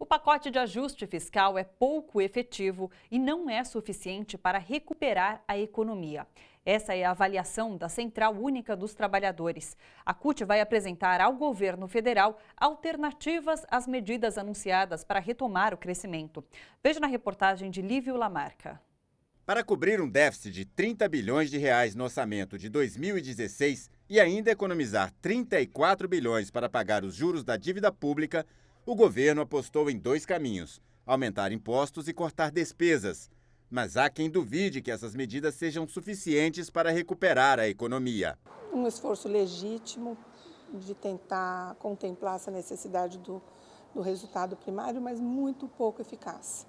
O pacote de ajuste fiscal é pouco efetivo e não é suficiente para recuperar a economia. Essa é a avaliação da Central Única dos Trabalhadores. A CUT vai apresentar ao governo federal alternativas às medidas anunciadas para retomar o crescimento. Veja na reportagem de Lívio Lamarca. Para cobrir um déficit de 30 bilhões de reais no orçamento de 2016 e ainda economizar 34 bilhões para pagar os juros da dívida pública, o governo apostou em dois caminhos: aumentar impostos e cortar despesas. Mas há quem duvide que essas medidas sejam suficientes para recuperar a economia. Um esforço legítimo de tentar contemplar essa necessidade do resultado primário, mas muito pouco eficaz.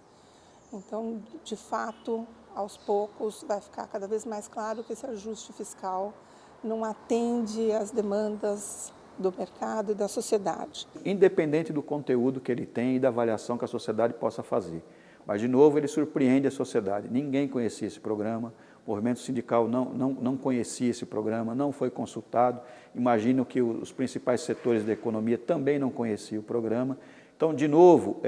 Então, de fato, aos poucos vai ficar cada vez mais claro que esse ajuste fiscal não atende às demandas do mercado e da sociedade. Independente do conteúdo que ele tem e da avaliação que a sociedade possa fazer. Mas, de novo, ele surpreende a sociedade. Ninguém conhecia esse programa, o movimento sindical não conhecia esse programa, não foi consultado. Imagino que os principais setores da economia também não conheciam o programa. Então, de novo,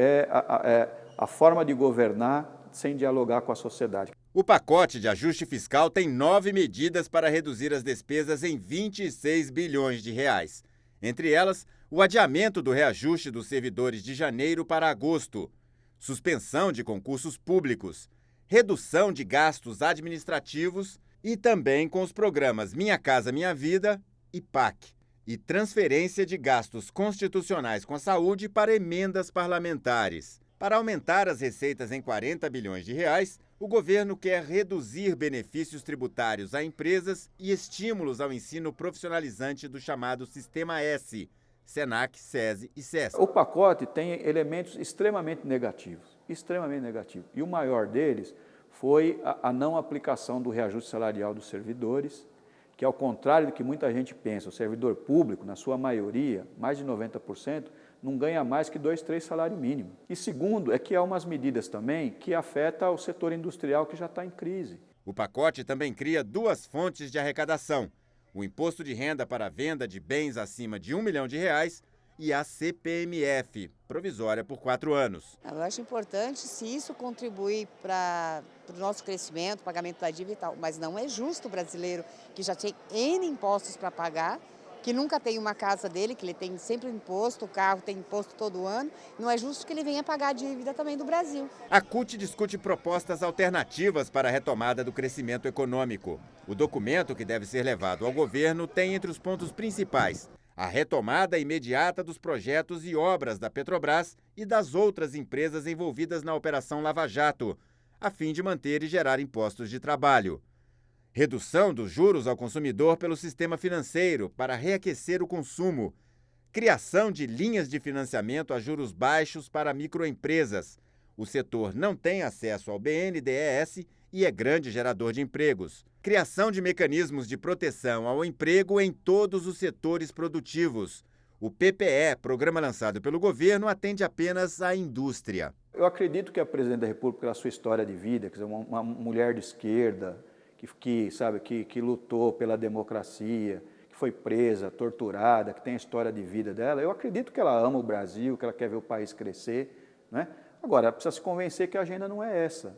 a forma de governar sem dialogar com a sociedade. O pacote de ajuste fiscal tem 9 medidas para reduzir as despesas em 26 bilhões de reais. Entre elas, o adiamento do reajuste dos servidores de janeiro para agosto, suspensão de concursos públicos, redução de gastos administrativos e também com os programas Minha Casa Minha Vida e PAC, e transferência de gastos constitucionais com a saúde para emendas parlamentares. Para aumentar as receitas em 40 bilhões de reais, o governo quer reduzir benefícios tributários a empresas e estímulos ao ensino profissionalizante do chamado Sistema S, Senac, SESI e SESC. O pacote tem elementos extremamente negativos. E o maior deles foi a não aplicação do reajuste salarial dos servidores, que ao contrário do que muita gente pensa, o servidor público, na sua maioria, mais de 90%, não ganha mais que 2, 3 salários mínimos. E segundo, é que há umas medidas também que afetam o setor industrial que já está em crise. O pacote também cria duas fontes de arrecadação: o imposto de renda para a venda de bens acima de R$ 1 milhão e a CPMF, provisória por 4 anos. Eu acho importante se isso contribuir para o nosso crescimento, pagamento da dívida e tal, mas não é justo o brasileiro que já tem N impostos para pagar, que nunca tem uma casa dele, que ele tem sempre imposto, o carro tem imposto todo ano, não é justo que ele venha pagar a dívida também do Brasil. A CUT discute propostas alternativas para a retomada do crescimento econômico. O documento que deve ser levado ao governo tem entre os pontos principais a retomada imediata dos projetos e obras da Petrobras e das outras empresas envolvidas na Operação Lava Jato, a fim de manter e gerar impostos de trabalho. Redução dos juros ao consumidor pelo sistema financeiro para reaquecer o consumo. Criação de linhas de financiamento a juros baixos para microempresas. O setor não tem acesso ao BNDES e é grande gerador de empregos. Criação de mecanismos de proteção ao emprego em todos os setores produtivos. O PPE, programa lançado pelo governo, atende apenas à indústria. Eu acredito que a presidente da República, pela sua história de vida, quer dizer, uma mulher de esquerda, que lutou pela democracia, que foi presa, torturada, que tem a história de vida dela, eu acredito que ela ama o Brasil, que ela quer ver o país crescer, né? Agora, precisa se convencer que a agenda não é essa.